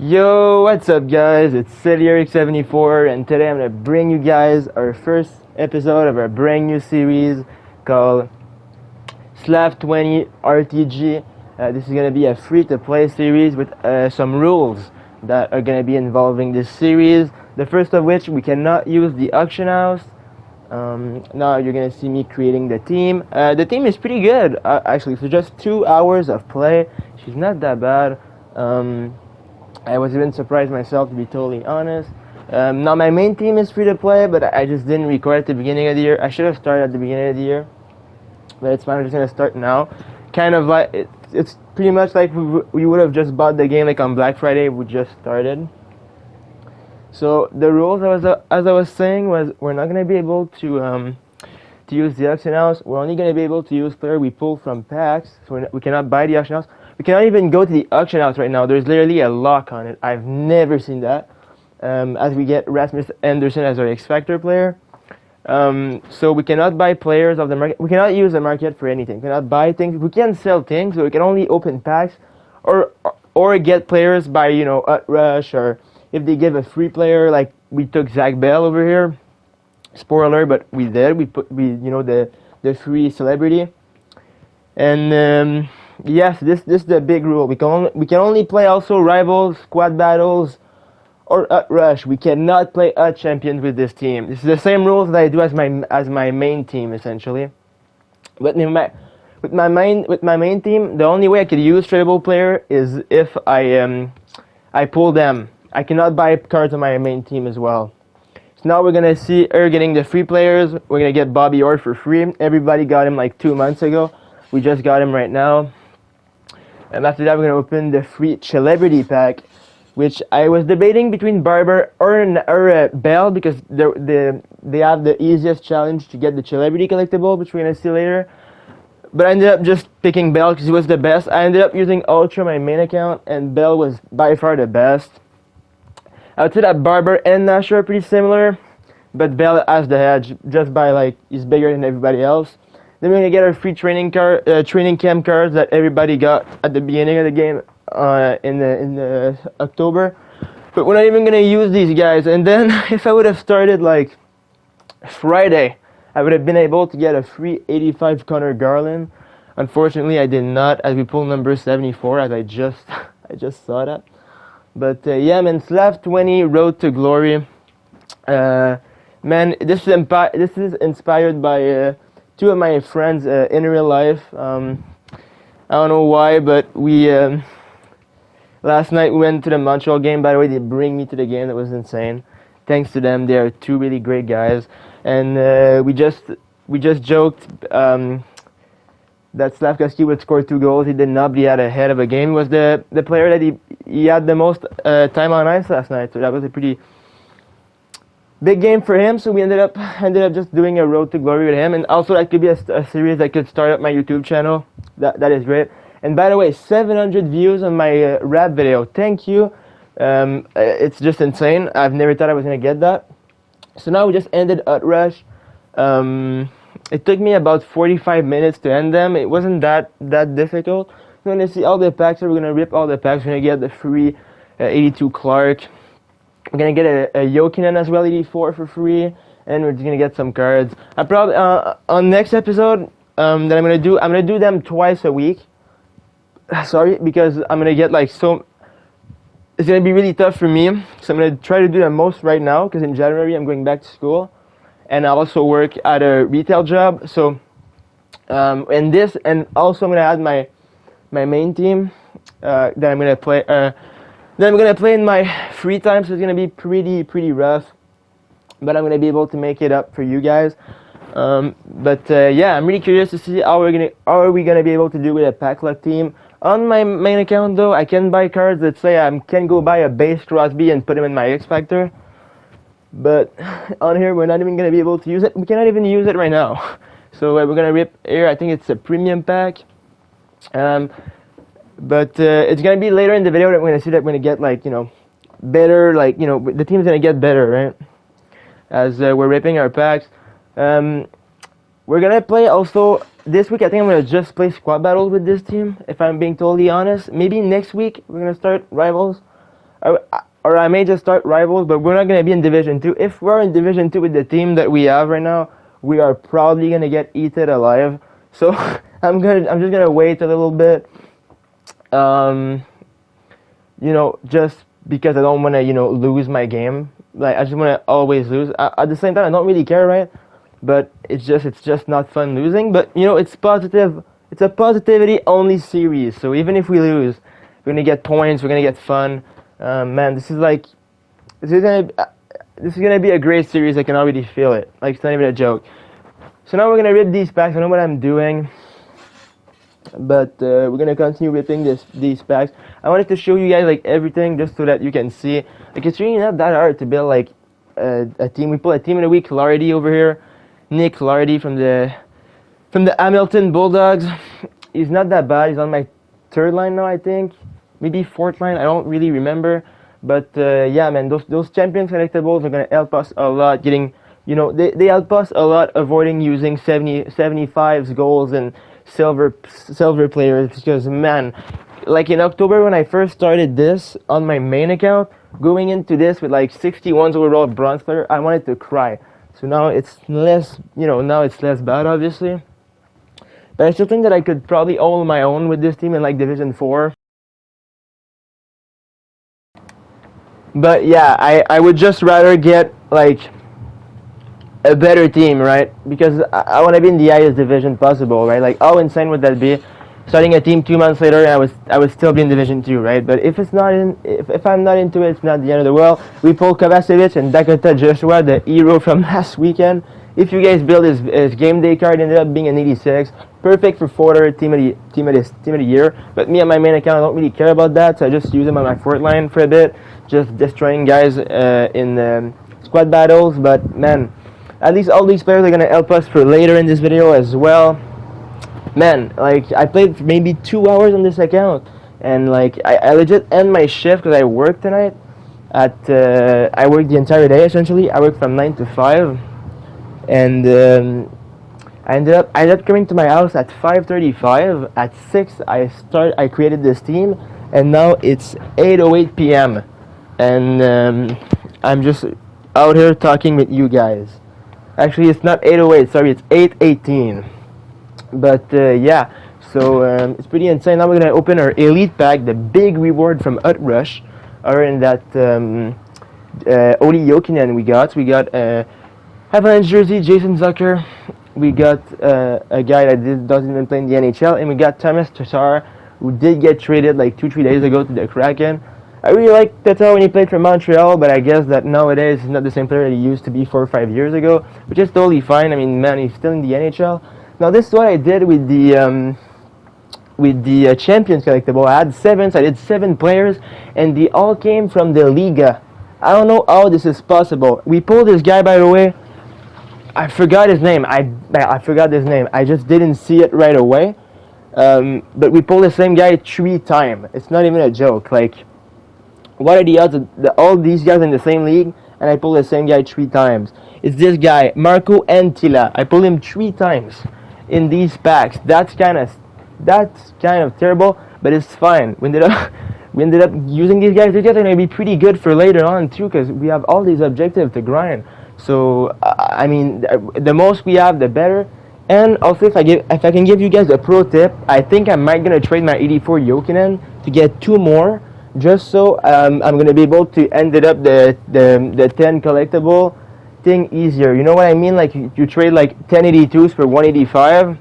Yo, what's up guys? It's CityEric74 and today I'm going to bring you guys our first episode of our brand new series called Slaf 20 RTG. This is going to be a free-to-play series with some rules that are going to be involving this series. The first of which, we cannot use the auction house. Now you're going to see me creating the team. The team is pretty good, actually. For just 2 hours of play, she's not that bad. I was even surprised myself, to be totally honest. Now my main team is free to play, but I just didn't record at the beginning of the year. I should have started at the beginning of the year, but it's fine. I'm just gonna start now. Kind of like it's pretty much like we would have just bought the game like on Black Friday. We just started. So the rules, as I was saying, was we're not gonna be able to use the auction house. We're only gonna be able to use player we pull from packs. So we cannot buy the auction house. We cannot even go to the auction house right now. There's literally a lock on it. I've never seen that. As we get Rasmus Anderson as our X Factor player. So we cannot buy players of the market. We cannot use the market for anything. We cannot buy things. We can sell things, but we can only open packs or get players by, Rush, or if they give a free player, like we took Zach Bell over here. Spoiler, but we did. We put the free celebrity. And yes, this is the big rule. We can only play also rivals, squad battles, or rush. We cannot play champions with this team. This is the same rules that I do as my main team essentially. But with my main team, the only way I could use tradable player is if I pull them. I cannot buy cards on my main team as well. So now we're gonna see her getting the free players. We're gonna get Bobby Orr for free. Everybody got him like 2 months ago. We just got him right now. And after that, we're going to open the free celebrity pack, which I was debating between Barber or Bell, because they have the easiest challenge to get the celebrity collectible, which we're going to see later. But I ended up just picking Bell because he was the best. I ended up using Ultra, my main account, and Bell was by far the best. I would say that Barber and Nash are pretty similar, but Bell has the edge just by he's bigger than everybody else. Then we're gonna get our free training camp cards that everybody got at the beginning of the game in the October. But we're not even gonna use these guys. And then if I would have started like Friday, I would have been able to get a free 85 Connor Garland. Unfortunately, I did not, as we pulled number 74, as I just saw that. But yeah, man, Slaf 20 Road to Glory. Man, this is inspired by two of my friends in real life. I don't know why, but we last night we went to the Montreal game. By the way, they bring me to the game. That was insane. Thanks to them, they are two really great guys. And we just joked that Slafkovsky would score 2 goals. He did not, but he had a head of a game. He was the player that he had the most time on ice last night. So that was a pretty big game for him, so we ended up just doing a Road to Glory with him, and also that could be a series that could start up my YouTube channel. That is great. And by the way, 700 views on my rap video. Thank you. It's just insane. I've never thought I was gonna get that. So now we just ended at Rush. It took me about 45 minutes to end them. It wasn't that difficult. We're gonna see all the packs. So we're gonna rip all the packs. We're gonna get the free 82 Clark. We're gonna get a Jokinen as well, 84 for free, and we're just gonna get some cards. I probably on next episode that I'm gonna do them twice a week. Sorry, because I'm gonna get so. It's gonna be really tough for me, so I'm gonna try to do the most right now. Because in January I'm going back to school, and I also work at a retail job. So, and also I'm gonna add my main team that I'm gonna play. Then I'm gonna play in my free time, so it's gonna be pretty rough, but I'm gonna be able to make it up for you guys. Yeah, I'm really curious to see how are we gonna be able to do with a pack luck team. On my main account though, I can buy cards that say I can go buy a base Crosby and put him in my X Factor, but on here we're not even gonna be able to use it. We cannot even use it right now. So we're gonna rip here. I think it's a premium pack. But it's gonna be later in the video that we're gonna see that we're gonna get better, the team's gonna get better, right? As we're ripping our packs. We're gonna play also this week. I think I'm gonna just play squad battles with this team, if I'm being totally honest. Maybe next week we're gonna start rivals. or I may just start rivals, but we're not gonna be in Division 2. If we're in Division 2 with the team that we have right now, we are probably gonna get eaten alive. So I'm just gonna wait a little bit. You know, just because I don't want to, you know, lose my game. Like, I just want to always lose. At the same time, I don't really care, right? But it's just not fun losing. But, you know, it's positive. It's a positivity-only series. So even if we lose, we're going to get points. We're going to get fun. Man, this is going to be a great series. I can already feel it. Like, it's not even a joke. So now we're going to rip these packs. I know what I'm doing. But we're gonna continue ripping these packs. I wanted to show you guys like everything just so that you can see. Like, it's really not that hard to build like a team. We pull a team in a week. Lardy over here, Nick Lardy from the Hamilton Bulldogs. He's not that bad. He's on my third line now, I think, maybe fourth line. I don't really remember. But yeah, man, those champions collectibles are gonna help us a lot. Getting, you know, they help us a lot avoiding using 75s goals and silver players, because man, like in October when I first started this on my main account, going into this with like 61s overall bronze player, I wanted to cry. So now it's less, you know, now it's less bad obviously, but I still think that I could probably own my own with this team in like Division 4. But yeah, I would just rather get like a better team, right? Because I want to be in the highest division possible, right? Like, how insane would that be? Starting a team 2 months later, and I would still be in Division 2, right? But if it's not if I'm not into it, it's not the end of the world. We pull Kovacevic and Dakota Joshua, the hero from last weekend. If you guys build his game day card, ended up being an 86, perfect for Forder team of the year. But me on my main account, I don't really care about that, so I just use him on my fourth line for a bit, just destroying guys in squad battles. But man, at least all these players are gonna help us for later in this video as well. Man, like, I played for maybe 2 hours on this account, and like I legit end my shift because I work tonight. I work the entire day essentially. I work from 9 to 5, and I ended up coming to my house at 5:35. At 6, I created this team, and now it's 8:08 p.m. and I'm just out here talking with you guys. Actually, it's not 8:08. Sorry, it's 8:18. But yeah, so it's pretty insane. Now we're gonna open our elite pack, the big reward from Hut Rush, or in that Oli Jokinen we got. We got Avalanche jersey, Jason Zucker. We got a guy that doesn't even play in the NHL, and we got Thomas Tatar, who did get traded like 2-3 days ago to the Kraken. I really like Tatar when he played for Montreal, but I guess that nowadays he's not the same player that he used to be 4 or 5 years ago, which is totally fine. I mean, man, he's still in the NHL. Now, this is what I did with the Champions collectible. I had 7, so I did 7 players, and they all came from the Liga. I don't know how this is possible. We pulled this guy, by the way. I forgot his name. I forgot his name. I just didn't see it right away. But we pulled the same guy 3 times. It's not even a joke. Like, what are the odds of all these guys in the same league, and I pulled the same guy 3 times? It's this guy, Marco Antila. I pulled him 3 times in these packs. That's kind of terrible, but it's fine. We ended up using these guys. These guys are going to be pretty good for later on too, because we have all these objectives to grind. So I mean, the most we have, the better. And also, if I can give you guys a pro tip, I think I might gonna trade my 84 Jokinen to get 2 more, just so I'm gonna be able to end it up the 10 collectible thing easier. You know what I mean? Like, you trade like 1082s for 185.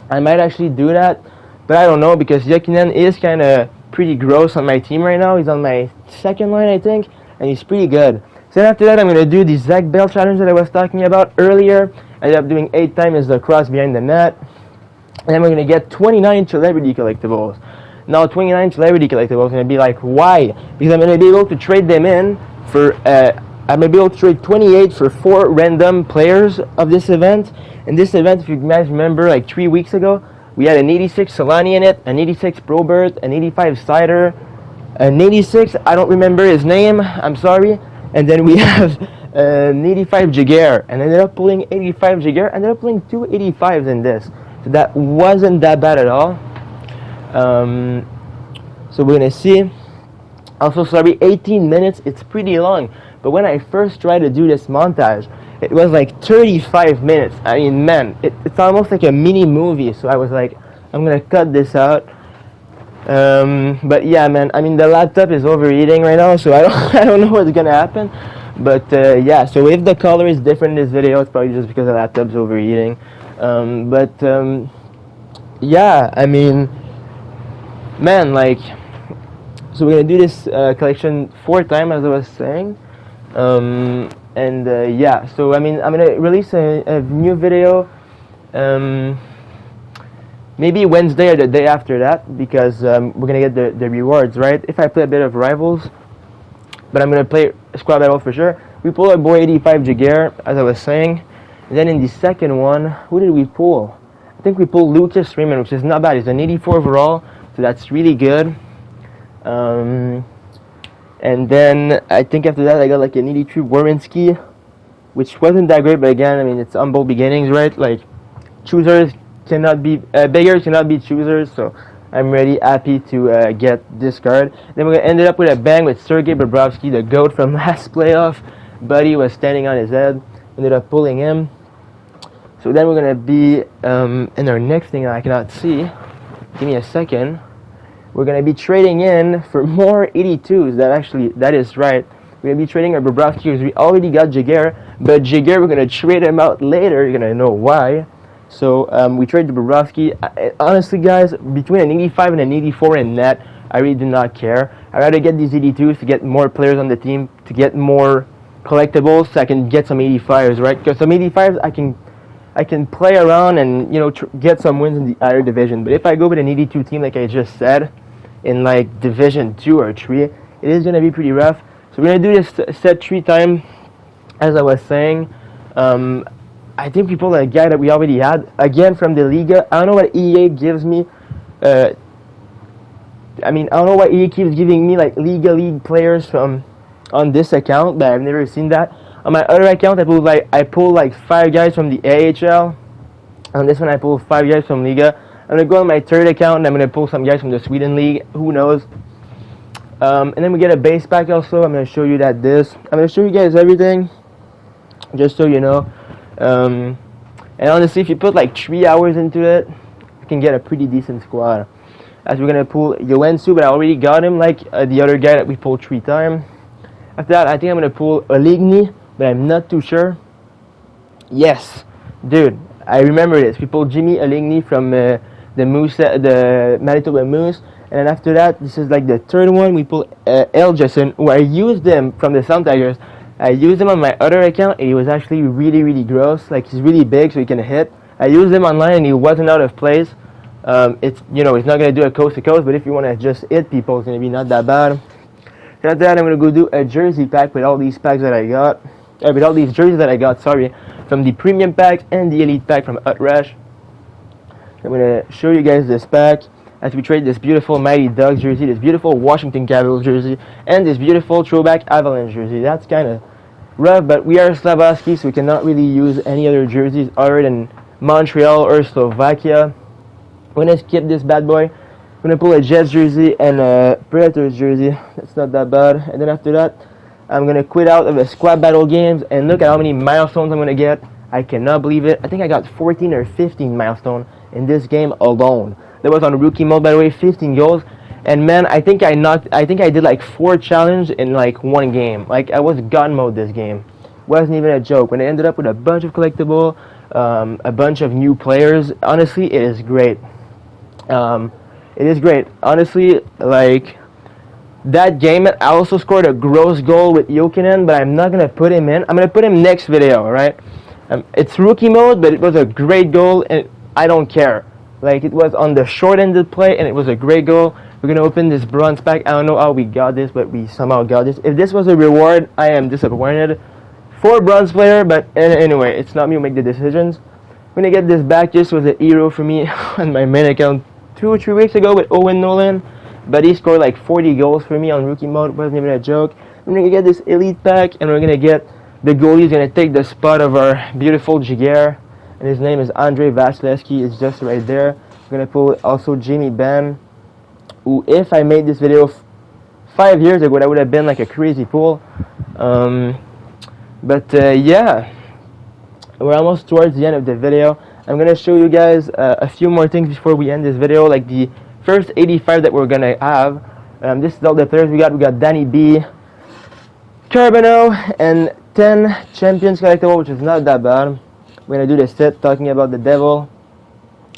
I might actually do that, but I don't know, because Jokinen is kind of pretty gross on my team right now. He's on my second line, I think, and he's pretty good. So then after that, I'm going to do the Zach Bell challenge that I was talking about earlier. I ended up doing 8 times the cross behind the net. And then we're going to get 29 celebrity collectibles. Now, 29 celebrity collectibles are going to be like, why? Because I'm going to be able to trade them in for, I'm going to be able to trade 28 for 4 random players of this event. And this event, if you guys remember, like 3 weeks ago, we had an 86 Solani in it, an 86 Probert, an 85 Sider, an 86, I don't remember his name, I'm sorry. And then we have an 85 Jaguar, and I ended up pulling 85 Jaguar. I ended up pulling 2 85s in this, so that wasn't that bad at all. So we're gonna see. Also, sorry, 18 minutes, it's pretty long. But when I first tried to do this montage, it was like 35 minutes. I mean, man, it's almost like a mini movie. So I was like, I'm gonna cut this out. But yeah, man, I mean, the laptop is overheating right now, so I don't, I don't know what's gonna happen. But yeah, so if the color is different in this video, it's probably just because the laptop's overheating. Yeah, I mean, man, like, so we're gonna do this collection 4 times, as I was saying. Yeah, so I mean, I'm gonna release a new video maybe Wednesday or the day after that, because we're gonna get the rewards, right? If I play a bit of Rivals, but I'm gonna play Squad Battle for sure. We pull our boy 85 Jaguar, as I was saying. And then in the second one, who did we pull? I think we pulled Lucas Raymond, which is not bad. He's an 84 overall, so that's really good. And then I think after that I got like an 83 Warrenski, which wasn't that great, but again, I mean, it's humble beginnings, right? Like, choosers cannot be beggars cannot be choosers, so I'm really happy to get this card. Then we're gonna end up with a bang with Sergei Bobrovsky, the GOAT from last playoff. Buddy was standing on his head, ended up pulling him. So then we're gonna be in our next thing that I cannot see. Give me a second. We're gonna be trading in for more 82s. That is right. We're gonna be trading our Bobrovsky because we already got Jaguar, but Jaguar we're gonna trade him out later. You're gonna know why. So we traded Bobrovsky. Honestly, guys, between an 85 and an 84 in net, I really do not care. I'd rather get these 82s to get more players on the team, to get more collectibles, so I can get some 85s, right? Because some 85s I can play around and, you know, get some wins in the higher division. But if I go with an 82 team, like I just said, in like Division 2 or 3, it is gonna be pretty rough. So we're gonna do this set 3 times, as I was saying. I think we pulled a guy that we already had, again from the Liga. I don't know what EA gives me. I mean, I don't know why EA keeps giving me like Liga League players from on this account, but I've never seen that. On my other account, I pulled like 5 guys from the AHL. On this one, I pulled 5 guys from Liga. I'm gonna go on my third account and I'm gonna pull some guys from the Sweden League. Who knows? And then we get a base pack also. I'm gonna show you I'm gonna show you guys everything, just so you know. And honestly, if you put like 3 hours into it, you can get a pretty decent squad. As we're gonna pull Yoensu, but I already got him, like the other guy that we pulled 3 times. After that, I think I'm gonna pull Oligny, but I'm not too sure. Yes, dude, I remember this. We pulled Jimmy Oligny from the Manitoba Moose, and then after that, this is like the third one. We pulled Elgison, who I used him from the Sound Tigers. I used him on my other account, and he was actually really, really gross. Like, he's really big, so he can hit. I used him online, and he wasn't out of place. It's, you know, he's not going to do a coast to coast, but if you want to just hit people, it's going to be not that bad. After that, I'm going to go do a jersey pack with all these packs that I got. With all these jerseys that I got, sorry, from the premium packs and the elite pack from Utrecht. I'm going to show you guys this pack as we trade this beautiful Mighty Ducks jersey, this beautiful Washington Capitals jersey, and this beautiful throwback Avalanche jersey. That's kind of rough, but we are Slavaski, so we cannot really use any other jerseys other than Montreal or Slovakia. We're going to skip this bad boy. I'm going to pull a Jets jersey and a Predators jersey. That's not that bad. And then after that, I'm going to quit out of the squad battle games and look at how many milestones I'm going to get. I cannot believe it. I think I got 14 or 15 milestones in this game alone. That was on rookie mode, by the way, 15 goals. And man, I think I did like 4 challenges in like 1 game. Like, I was gun mode this game. Wasn't even a joke. When I ended up with a bunch of collectible, a bunch of new players, honestly, it is great. It is great. Honestly, like, that game, I also scored a gross goal with Jokinen, but I'm not going to put him in. I'm going to put him next video, alright? It's rookie mode, but it was a great goal, and I don't care. Like, it was on the short-ended play, and it was a great goal. We're going to open this bronze pack. I don't know how we got this, but we somehow got this. If this was a reward, I am disappointed. For bronze player, but anyway, it's not me who make the decisions. I'm going to get this back. This was a hero for me on my main account 2 or 3 weeks ago with Owen Nolan. But he scored like 40 goals for me on rookie mode. Wasn't even a joke. I'm going to get this elite pack, and we're going to get the goalie who's going to take the spot of our beautiful Jaguar. And his name is Andrei Vasilevsky. It's just right there. I'm going to pull also Jamie Benn, who, if I made this video 5 years ago, that would have been like a crazy pull. Yeah, we're almost towards the end of the video. I'm gonna show you guys a few more things before we end this video, like the first 85 that we're gonna have. This is all the players we got. We got Danny B, Carbonneau, and 10 Champions collectible, which is not that bad. We're gonna do the set talking about the Devil,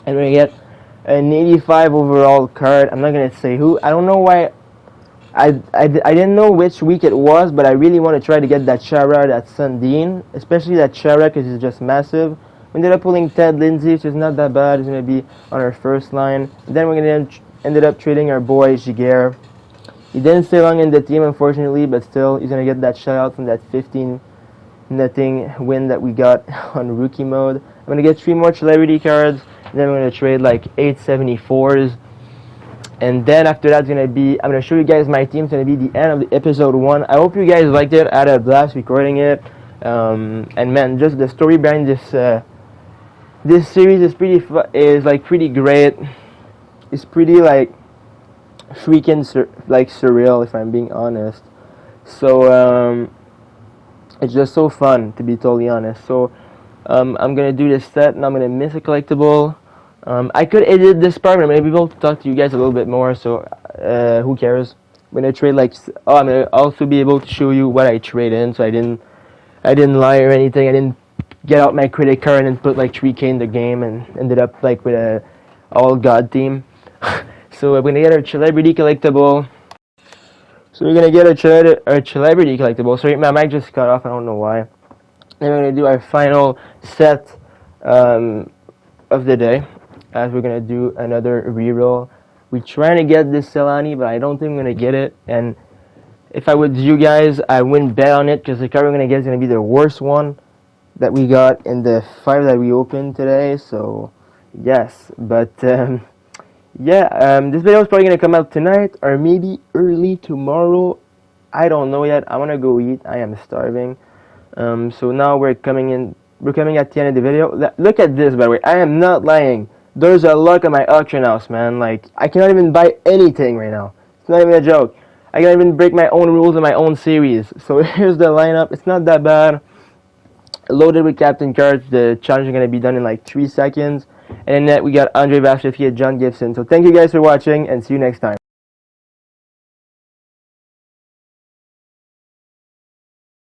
and we're gonna get an 85 overall card. I'm not gonna say who. I don't know why. I didn't know which week it was, but I really want to try to get that Chara, that Sundin, especially that Chara because he's just massive. We ended up pulling Ted Lindsay, which is not that bad. He's going to be on our first line. And then we're going to ended up trading our boy Giguère. He didn't stay long in the team, unfortunately, but still, he's going to get that shutout from that 15-0 win that we got on rookie mode. I'm going to get 3 more celebrity cards, and then we're going to trade like 8 74s. And then after that's going to be, I'm going to show you guys my team. It's going to be the end of the episode 1. I hope you guys liked it. I had a blast recording it. And man, just the story behind this series is pretty great. It's pretty like freaking surreal, if I'm being honest. So it's just so fun, to be totally honest. So I'm going to do this set, and I'm going to miss a collectible. I could edit this part, but I'm going to be able to talk to you guys a little bit more, so who cares? I'm going to trade I'm going to also be able to show you what I trade in, so I didn't lie or anything. I didn't get out my credit card and put like 3K in the game and ended up like with a all God team. So we're going to get our celebrity collectible. Sorry, my mic just cut off, I don't know why. Then we're going to do our final set of the day, as we're going to do another reroll. We're trying to get this Selani, but I don't think I'm going to get it. And if I was you guys, I wouldn't bet on it, because the card we're going to get is going to be the worst one that we got in the 5 that we opened today. So, yes. But, this video is probably going to come out tonight, or maybe early tomorrow. I don't know yet. I want to go eat. I am starving. So now we're coming at the end of the video. Look at this, by the way. I am not lying. There's a luck on my auction house, man. Like, I cannot even buy anything right now. It's not even a joke. I can't even break my own rules in my own series. So here's the lineup. It's not that bad. Loaded with captain cards. The challenge is going to be done in like 3 seconds. And in net, we got Andre Vasilevsky and John Gibson. So thank you guys for watching, and see you next time.